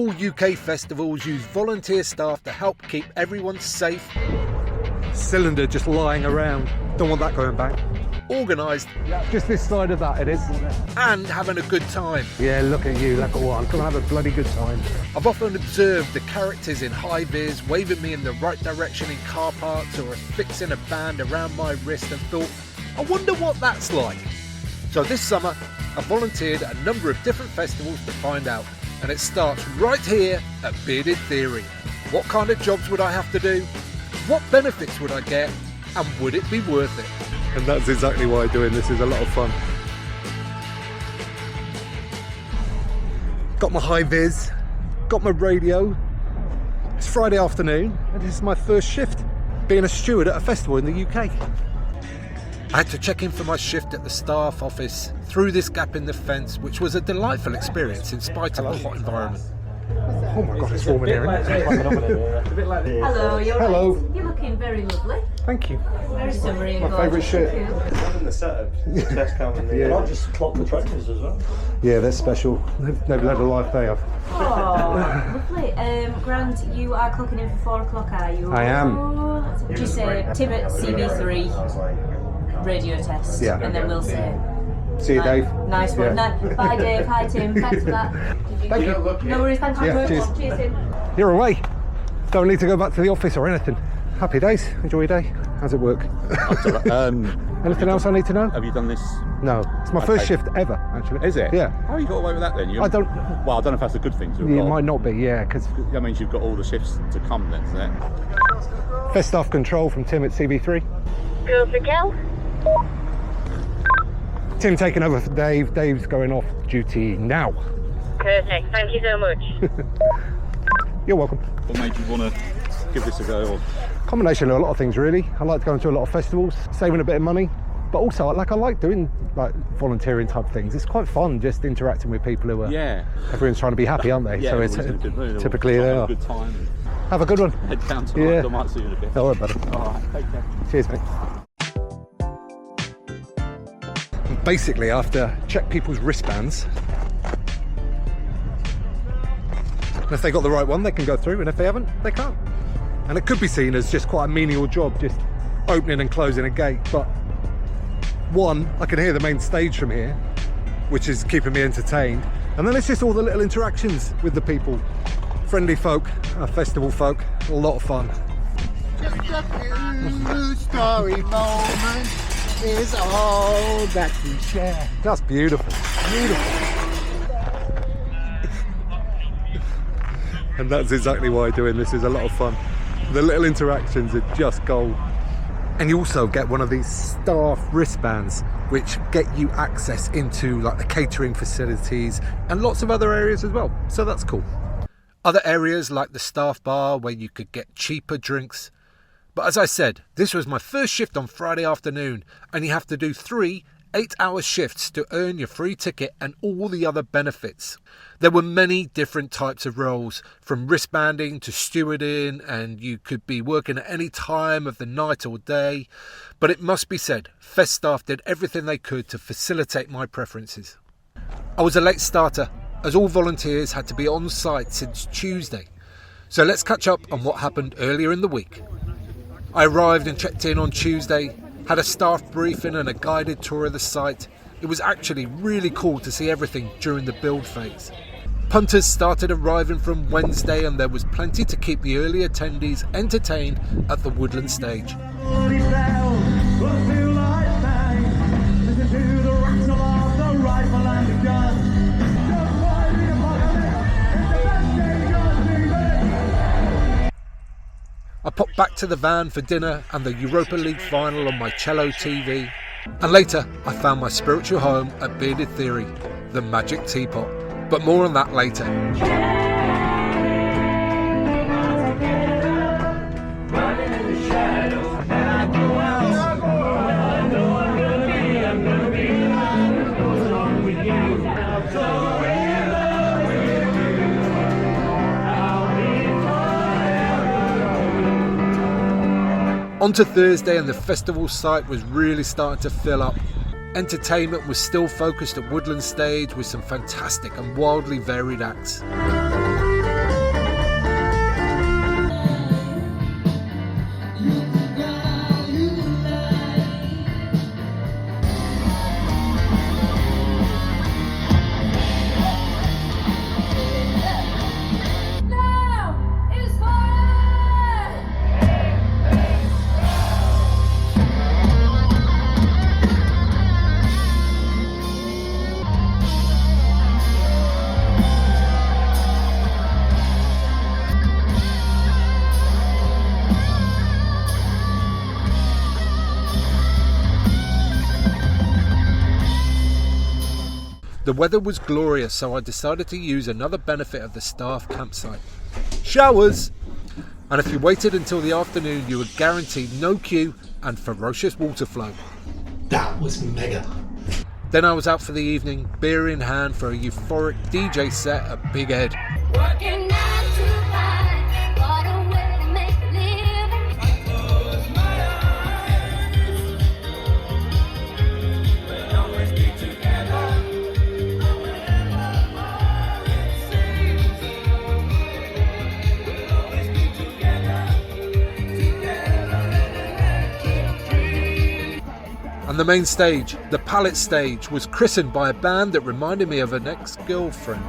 All UK festivals use volunteer staff to help keep everyone safe. Cylinder just lying around. Don't want that going bang. Organised. Just this side of that it is. And having a good time. Yeah, look at you, look at one. Come and have a bloody good time. I've often observed the characters in high-vis waving me in the right direction in car parks or affixing a band around my wrist and thought, I wonder what that's like. So this summer, I volunteered at a number of different festivals to find out. And it starts right here at Bearded Theory. What kind of jobs would I have to do? What benefits would I get? And would it be worth it? And that's exactly why I'm doing this. Is a lot of fun. Got my high-vis, got my radio. It's Friday afternoon and this is my first shift being a steward at a festival in the UK. I had to check in for my shift at the staff office through this gap in the fence, which was a delightful experience in spite of the hot environment. Oh my god, it's warm in here, isn't it? Hello, you're Hello. right. You're looking very lovely. Thank you. Very summery and My favourite shirt. Having the setup, best coming in. Yeah. I just clock the trainers as well. Yeah, they're special. They've led a life they have. Oh, lovely. Grant, you are clocking in for 4 o'clock, are you? I am. Would you say Tim at CB3 radio test? Yeah. And then we'll say. See you, Dave. Nice one. Yeah. Bye, Dave. Hi, Tim. Thanks for that. Thank you. No worries. Thanks Yeah, very cheers. much. Cheers, Tim. You're away. Don't need to go back to the office or anything. Happy days. Enjoy your day. How's it work? Anything else I need to know? Have you done this? No. It's my first Okay. shift ever, actually. Is it? Yeah. How you got away with that then? I don't... Well, I don't know if that's a good thing to have It got. might not be, yeah, because... That means you've got all the shifts to come then, isn't it? Fest staff control from Tim at CB3. Go for Kel. Tim taking over for Dave. Dave's going off duty now. Perfect. Thank you so much. You're welcome. What made you want to give this a go? Or... Combination of a lot of things, really. I like going to a lot of festivals, saving a bit of money, but also I like doing like volunteering type things. It's quite fun just interacting with people who are... Yeah. Everyone's trying to be happy, aren't they? Yeah, So it's everybody's in a good mood. typically They're they all are. trying to have a good time. Have a good one. Head down tonight. Yeah. I might see you in a bit. All right, buddy. All right, take care. Cheers, mate. Basically, I have to check people's wristbands. And if they got the right one, they can go through, and if they haven't, they can't. And it could be seen as just quite a menial job, just opening and closing a gate. But one, I can hear the main stage from here, which is keeping me entertained. And then it's just all the little interactions with the people. Friendly folk, festival folk, a lot of fun. Just a few story moments is all that we share. That's beautiful, beautiful. And that's exactly why I'm doing this. Is a lot of fun. The little interactions are just gold. And you also get one of these staff wristbands which get you access into like the catering facilities and lots of other areas as well. So that's cool. Other areas like the staff bar where you could get cheaper drinks. But as I said, this was my first shift on Friday afternoon and you have to do 3 8-hour shifts to earn your free ticket and all the other benefits. There were many different types of roles, from wristbanding to stewarding, and you could be working at any time of the night or day. But it must be said, Fest staff did everything they could to facilitate my preferences. I was a late starter, as all volunteers had to be on site since Tuesday. So let's catch up on what happened earlier in the week. I arrived and checked in on Tuesday, had a staff briefing and a guided tour of the site. It was actually really cool to see everything during the build phase. Punters started arriving from Wednesday and there was plenty to keep the early attendees entertained at the Woodland stage. I popped back to the van for dinner and the Europa League final on my cello TV. And later, I found my spiritual home at Bearded Theory, the Magic Teapot. But more on that later. On to Thursday and the festival site was really starting to fill up. Entertainment was still focused at Woodland Stage with some fantastic and wildly varied acts. The weather was glorious, so I decided to use another benefit of the staff campsite. Showers! And if you waited until the afternoon, you were guaranteed no queue and ferocious water flow. That was mega. Then I was out for the evening, beer in hand, for a euphoric DJ set at Big Ed. Working 9 to 5, what a way to make a living. I close my eyes. We'll always be together. We'll always be together. And the main stage, the pallet stage, was christened by a band that reminded me of an ex-girlfriend.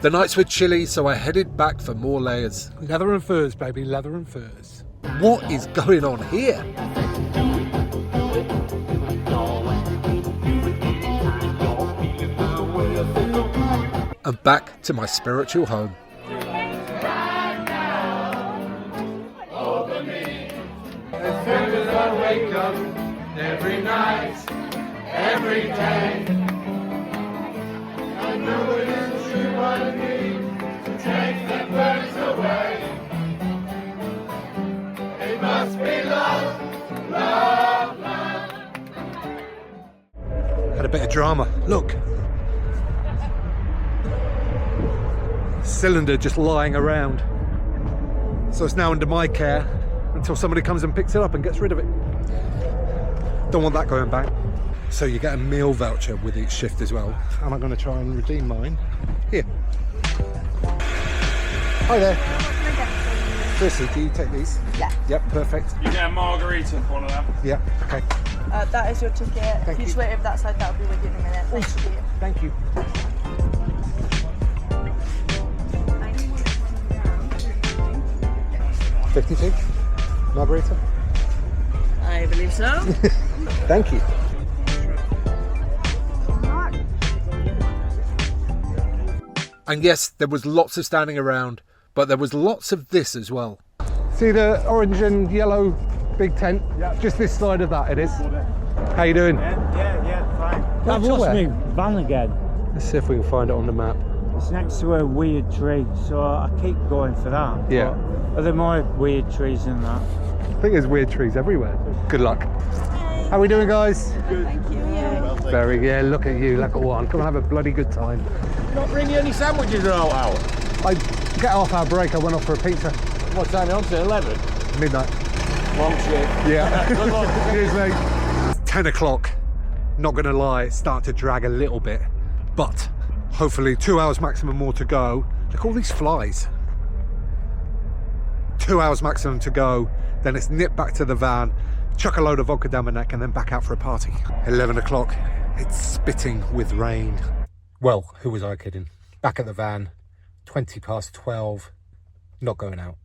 The nights were chilly, so I headed back for more layers. Leather and furs, baby, leather and furs. What is going on here? And back to my spiritual home. As soon as I wake up, every night, every day, I know it is you I need to take the birds away. It must be love, love, love. Had a bit of drama. Look. Cylinder just lying around. So it's now under my care until somebody comes and picks it up and gets rid of it. Don't want that going back. So you get a meal voucher with each shift as well. And I'm going to try and redeem mine. Here. Hi there. Firstly, do you take these? Yeah. Yep, perfect. You get a margarita for one of them. Yeah, okay. That is your ticket. If you just wait over that side, that'll be with you in a minute. Thank you. Thank you. 52 margarita. I believe so. Thank you. And yes, there was lots of standing around, but there was lots of this as well. See the orange and yellow big tent? Yep. Just this side of that it is. How you doing? Yeah, fine. Have That's all me there? van again. Let's see if we can find it on the map. It's next to a weird tree, so I keep going for that. Yeah. But are there more weird trees than that? I think there's weird trees everywhere. Good luck. How we doing, guys? Thank you. Very, yeah, look at you, look at one. Come and have a bloody good time. Not bring you any sandwiches out. I get half hour break, I went off for a pizza. What time are you on to? 11? Midnight. Long shift. Yeah. Good luck. Cheers, mate. It's 10 o'clock. Not gonna lie, it's starting to drag a little bit, but hopefully 2 hours maximum more to go. Look at all these flies. 2 hours maximum to go, then it's nip back to the van, chuck a load of vodka down my neck and then back out for a party. 11 o'clock, it's spitting with rain. Well, who was I kidding? Back at the van, 20 past 12, not going out.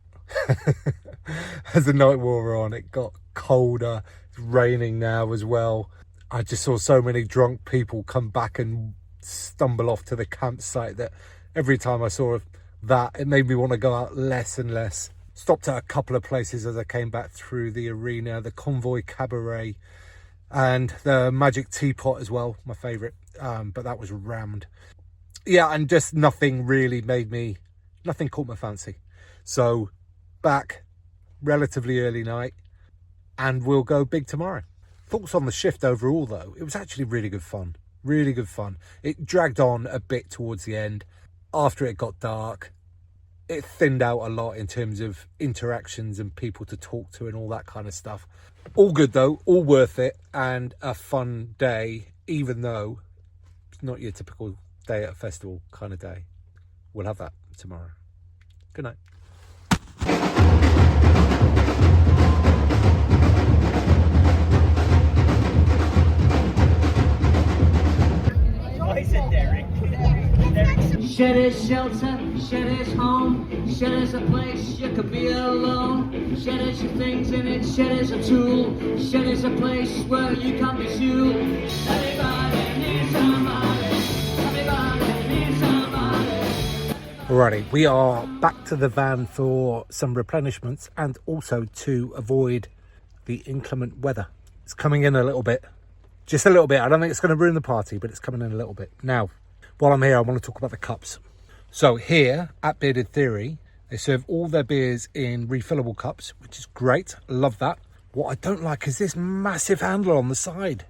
As the night wore on, it got colder, it's raining now as well. I just saw so many drunk people come back and stumble off to the campsite that every time I saw that, it made me want to go out less and less. Stopped at a couple of places as I came back through the arena, the Convoy Cabaret and the Magic Teapot as well, my favourite, but that was rammed. Yeah, and just nothing really nothing caught my fancy. So back relatively early night and we'll go big tomorrow. Thoughts on the shift overall though, it was actually really good fun. Really good fun. It dragged on a bit towards the end. After it got dark, it thinned out a lot in terms of interactions and people to talk to and all that kind of stuff. All good though, all worth it, and a fun day, even though it's not your typical day at a festival kind of day. We'll have that tomorrow. Good night. Shed is shelter, shed is home, shed is a place you could be alone. Shed is your things in it, shed is a tool, shed is a place where you can be you. Everybody needs somebody, everybody needs somebody. Alrighty, we are back to the van for some replenishments and also to avoid the inclement weather. It's coming in a little bit Just a little bit. I don't think it's going to ruin the party, but it's coming in a little bit. Now, while I'm here, I want to talk about the cups. So here at Bearded Theory, they serve all their beers in refillable cups, which is great. Love that. What I don't like is this massive handle on the side.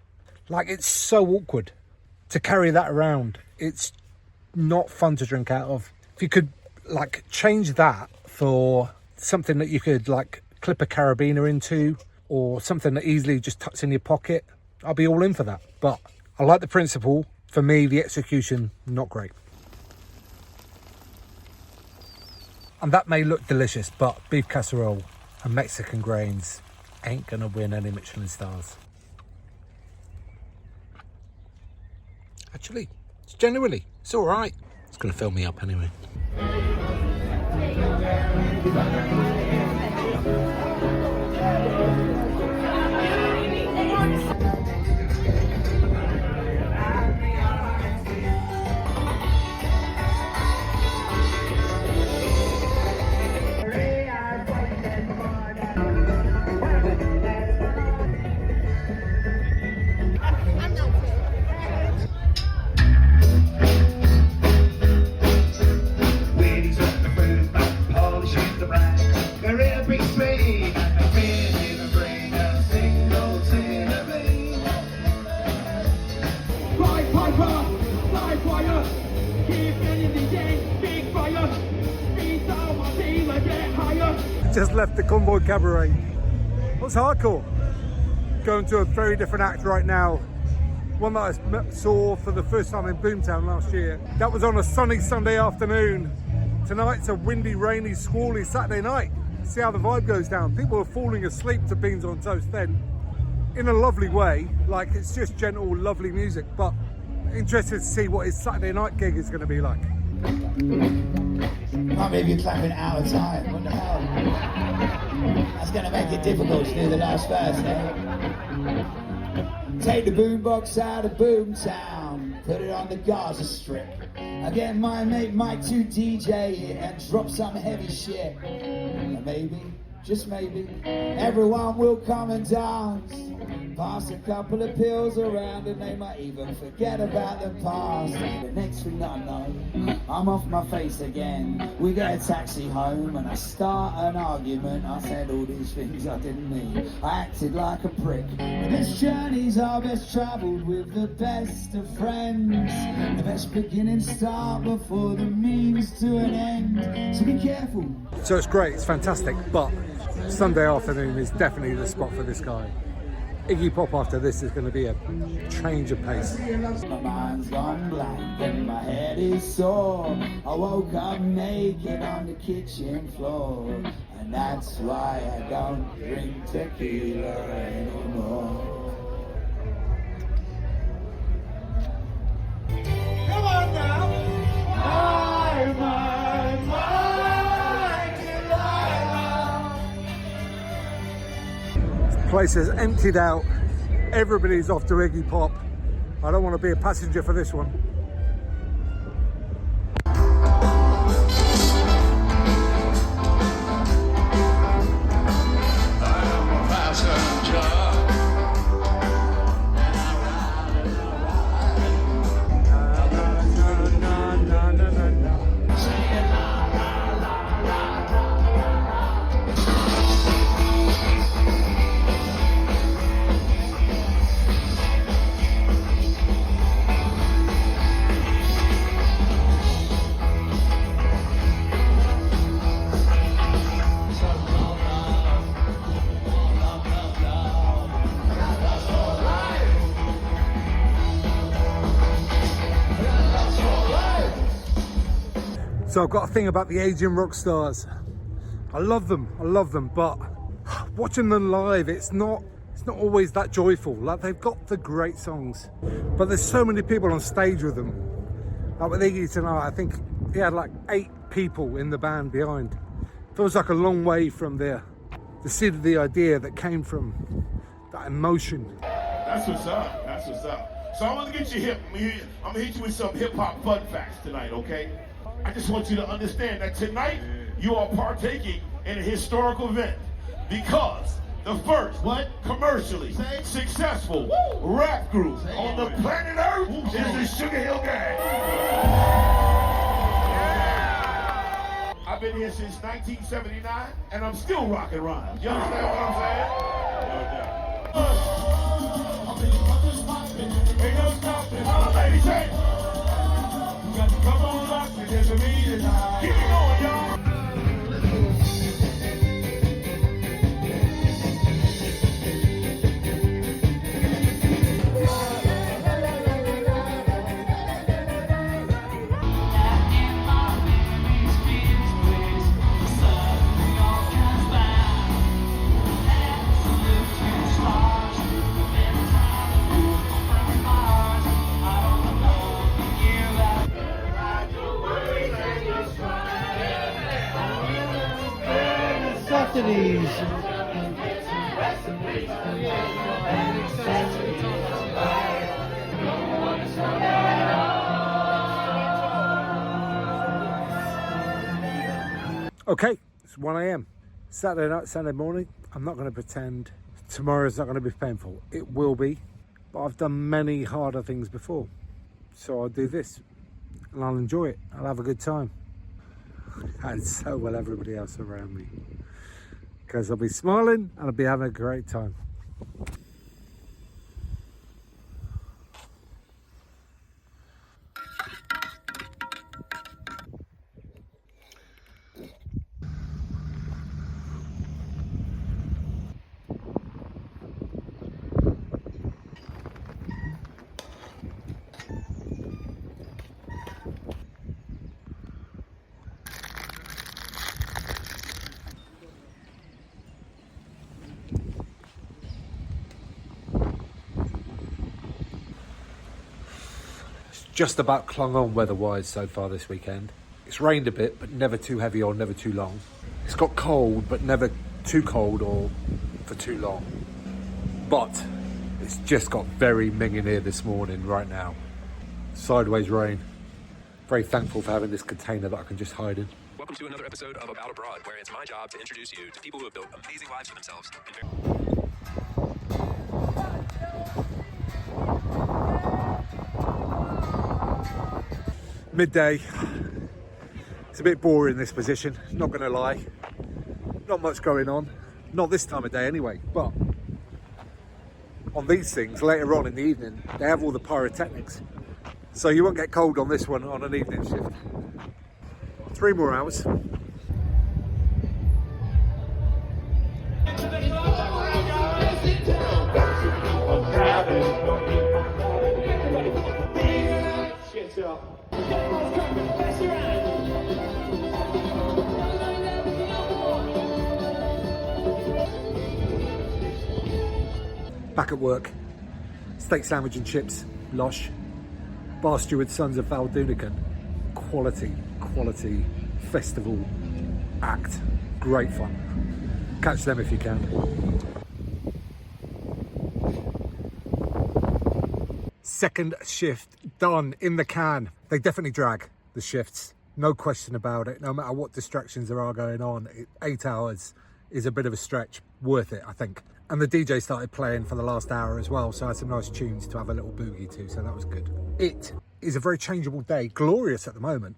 Like, it's so awkward to carry that around. It's not fun to drink out of. If you could, like, change that for something that you could, like, clip a carabiner into, or something that easily just tucks in your pocket, I'll be all in for that. But I like the principle. For me, the execution, not great. And that may look delicious, but beef casserole and Mexican grains ain't gonna win any Michelin stars. Actually, generally, it's all right. It's going to fill me up anyway. Just left the Convoy Cabaret. What's hardcore? Going to a very different act right now. One that I saw for the first time in Boomtown last year. That was on a sunny Sunday afternoon. Tonight's a windy, rainy, squally Saturday night. See how the vibe goes down. People are falling asleep to Beans on Toast then, in a lovely way. Like, it's just gentle, lovely music. But interested to see what his Saturday night gig is going to be like. Can't believe you're clapping out of time. What the hell? That's going to make it difficult to do the last verse, eh? Take the boombox out of Boomtown, put it on the Gaza Strip. I get my mate Mike to DJ it and drop some heavy shit. And maybe, just maybe, everyone will come and dance. Pass a couple of pills around and they might even forget about the past. The next thing I know, I'm off my face again. We get a taxi home and I start an argument. I said all these things I didn't mean. I acted like a prick. The best journeys are best travelled with the best of friends. The best beginnings start before the means to an end. So be careful. So it's great, it's fantastic, but Sunday afternoon is definitely the spot for this guy. Iggy Pop after this is going to be a change of pace. My mind's gone blank and my head is sore. I woke up naked on the kitchen floor, and that's why I don't drink tequila anymore. Come on now! Place is emptied out. Everybody's off to Iggy Pop. I don't want to be a passenger for this one. So I've got a thing about the Asian rock stars. I love them, but watching them live, it's not always that joyful. Like, they've got the great songs, but there's so many people on stage with them. Like with Iggy tonight, I think he had like 8 people in the band behind. Feels like a long way from the seed of the idea that came from that emotion. That's what's up, that's what's up. So I'm gonna get you hip. I'm gonna hit you with some hip hop fun facts tonight, okay? I just want you to understand that tonight you are partaking in a historical event, because the first commercially successful rap group on the planet Earth is the Sugar Hill Gang. I've been here since 1979, and I'm still rocking rhymes. You understand what I'm saying? Ain't no stopping. All the ladies say, you got to come on up and there's a meeting. Keep it going, y'all. Saturdays. Okay, it's 1 a.m. Saturday night, Sunday morning. I'm not going to pretend tomorrow's not going to be painful. It will be, but I've done many harder things before. So I'll do this and I'll enjoy it. I'll have a good time. And so will everybody else around me. Because I'll be smiling and I'll be having a great time. Just about clung on weather-wise so far this weekend. It's rained a bit, but never too heavy or never too long. It's got cold, but never too cold or for too long. But it's just got very minging here this morning, right now. Sideways rain. Very thankful for having this container that I can just hide in. Welcome to another episode of About Abroad, where it's my job to introduce you to people who have built amazing lives for themselves. Midday. It's a bit boring, this position, not going to lie. Not much going on. Not this time of day anyway, but on these things later on in the evening they have all the pyrotechnics, so you won't get cold on this one on an evening shift. 3 more hours. Back at work. Steak sandwich and chips, Losh. Bar steward Sons of Valdunican. Quality festival act. Great fun. Catch them if you can. Second shift done, in the can. They definitely drag, the shifts. No question about it. No matter what distractions there are going on, 8 hours is a bit of a stretch. Worth it, I think. And the DJ started playing for the last hour as well, so I had some nice tunes to have a little boogie to, so that was good. It is a very changeable day, glorious at the moment,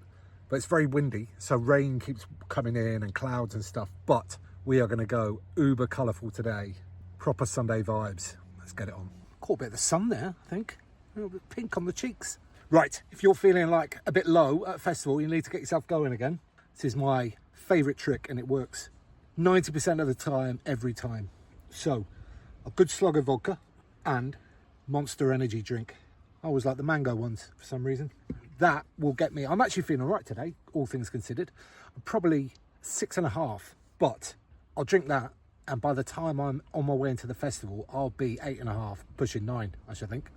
but it's very windy, so rain keeps coming in and clouds and stuff, but we are going to go uber colourful today. Proper Sunday vibes. Let's get it on. Caught a bit of the sun there, I think. A little bit pink on the cheeks. Right, if you're feeling like a bit low at a festival, you need to get yourself going again. This is my favourite trick and it works 90% of the time, every time. So, a good slug of vodka and Monster energy drink. I always like the mango ones for some reason. That will get me, I'm actually feeling all right today, all things considered. I'm probably 6.5, but I'll drink that, and by the time I'm on my way into the festival, I'll be 8.5, pushing 9, I should think.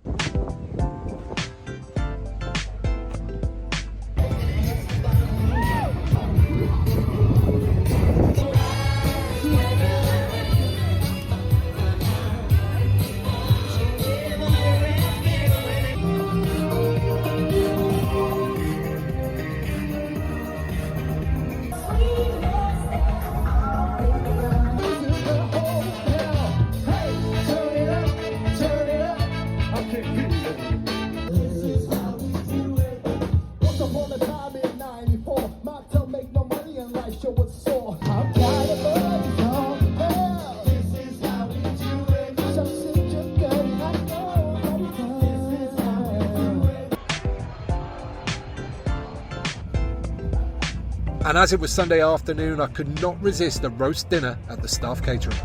And as it was Sunday afternoon, I could not resist a roast dinner at the staff catering.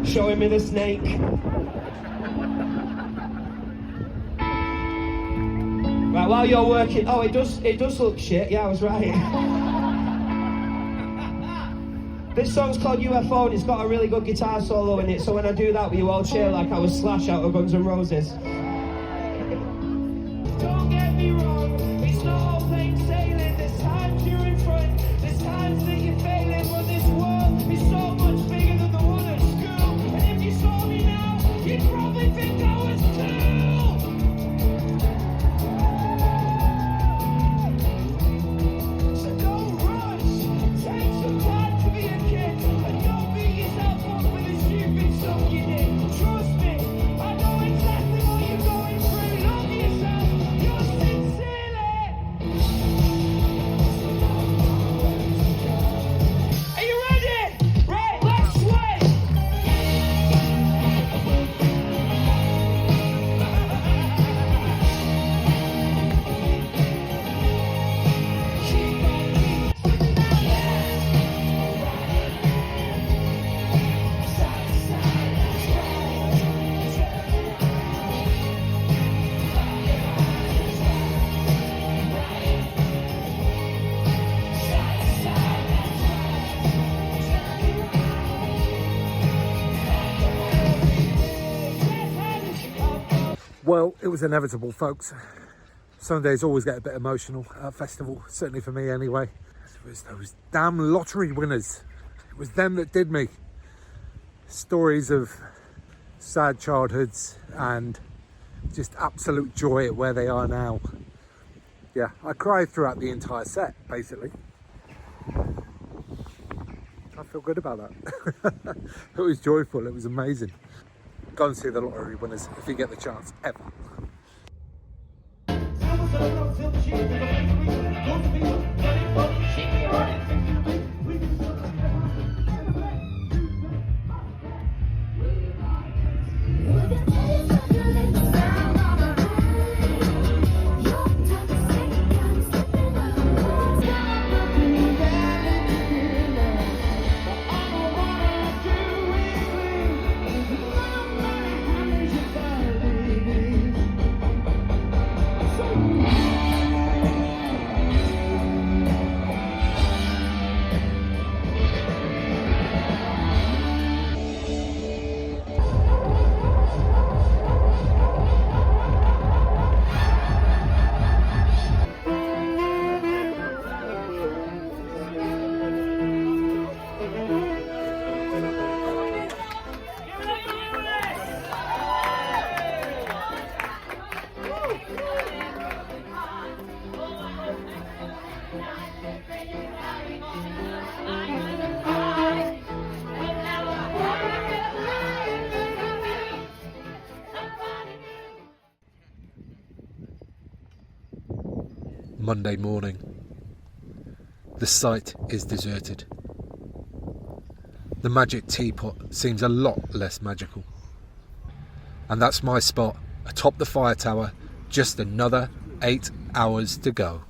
Showing me the snake. Right, while you're working, oh, it does look shit. Yeah, I was right. This song's called UFO, and it's got a really good guitar solo in it. So when I do that, will you all cheer like I was Slash out of Guns N' Roses? Don't get me wrong, it's not all plain sailing. There's times you're in front, there's times that you're failing. But this world is so much bigger than the one at school. And if you saw me now, you'd probably think I was cool. So don't rush, take some time to be a kid. And don't beat yourself up for the stupid stuff you did. Trust me, I know exactly what you're going through. Love yourself, you're sincerely. Are you ready? Right, let's sway. Well, it was inevitable, folks. Sundays always get a bit emotional at a festival, certainly for me anyway. It was those damn lottery winners. It was them that did me. Stories of sad childhoods and just absolute joy at where they are now. Yeah, I cried throughout the entire set, basically. I feel good about that. It was joyful, it was amazing. Go and see the lottery winners if you get the chance, ever. Monday morning. The site is deserted. The magic teapot seems a lot less magical. And that's my spot atop the fire tower, just another 8 hours to go.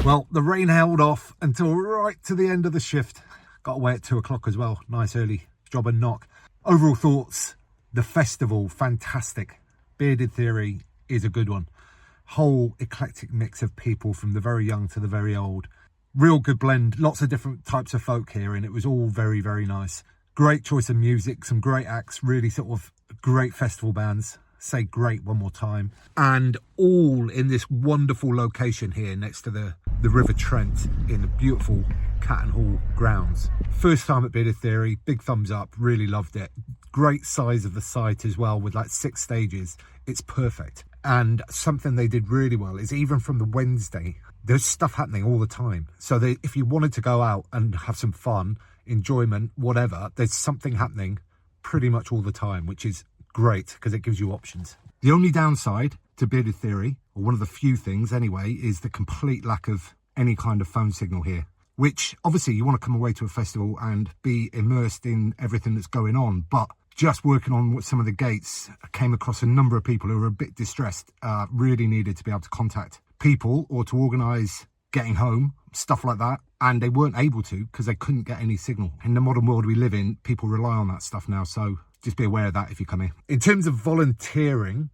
Well, the rain held off until right to the end of the shift. Got away at 2 o'clock as well. Nice early job and knock. Overall thoughts, the festival, fantastic. Bearded Theory is a good one. Whole eclectic mix of people from the very young to the very old. Real good blend, lots of different types of folk here, and it was all very, very nice. Great choice of music, some great acts, really sort of great festival bands. Say great one more time. And all in this wonderful location here next to the River Trent in a beautiful Catton Hall grounds. First time at Bearded Theory, big thumbs up, really loved it. Great size of the site as well, with like 6 stages. It's perfect. And something they did really well is even from the Wednesday, there's stuff happening all the time. So if you wanted to go out and have some fun, enjoyment, whatever, there's something happening pretty much all the time, which is great because it gives you options. The only downside to Bearded Theory, or one of the few things anyway, is the complete lack of any kind of phone signal here, which obviously you want to come away to a festival and be immersed in everything that's going on. But just working on some of the gates, I came across a number of people who were a bit distressed, really needed to be able to contact people or to organise getting home, stuff like that. And they weren't able to because they couldn't get any signal. In the modern world we live in, people rely on that stuff now. So just be aware of that if you come here. In terms of volunteering,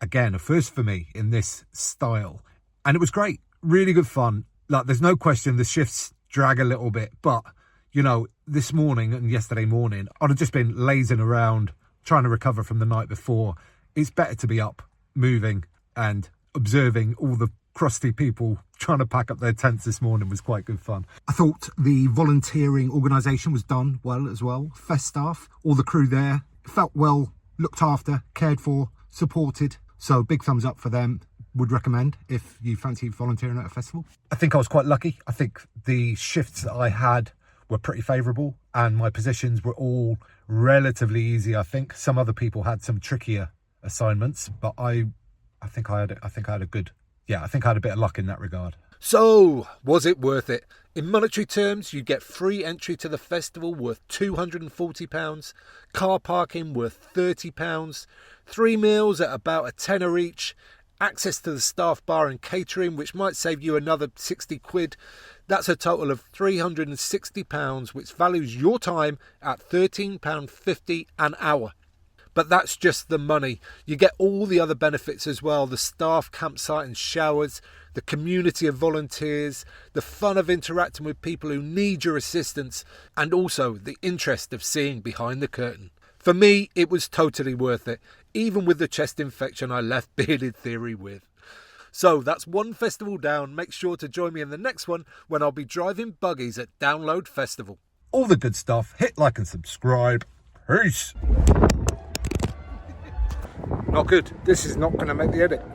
again, a first for me in this style. And it was great, really good fun. Like, there's no question the shifts drag a little bit, but you know, this morning and yesterday morning, I'd have just been lazing around trying to recover from the night before. It's better to be up, moving and observing all the crusty people trying to pack up their tents this morning was quite good fun. I thought the volunteering organisation was done well as well. Fest staff, all the crew there, felt well looked after, cared for, supported. So big thumbs up for them. Would recommend if you fancy volunteering at a festival. I think I was quite lucky. I think the shifts that I had were pretty favourable and my positions were all relatively easy. I think some other people had some trickier assignments, but I think I had a bit of luck in that regard. So, was it worth it? In monetary terms, you get free entry to the festival worth £240, car parking worth £30, 3 meals at about a tenner each, access to the staff bar and catering, which might save you another 60 quid. That's a total of £360, which values your time at £13.50 an hour. But that's just the money. You get all the other benefits as well. The staff campsite and showers, the community of volunteers, the fun of interacting with people who need your assistance, and also the interest of seeing behind the curtain. For me, it was totally worth it, even with the chest infection I left Bearded Theory with. So that's one festival down. Make sure to join me in the next one when I'll be driving buggies at Download Festival. All the good stuff. Hit like and subscribe. Peace. Not good. This is not going to make the edit.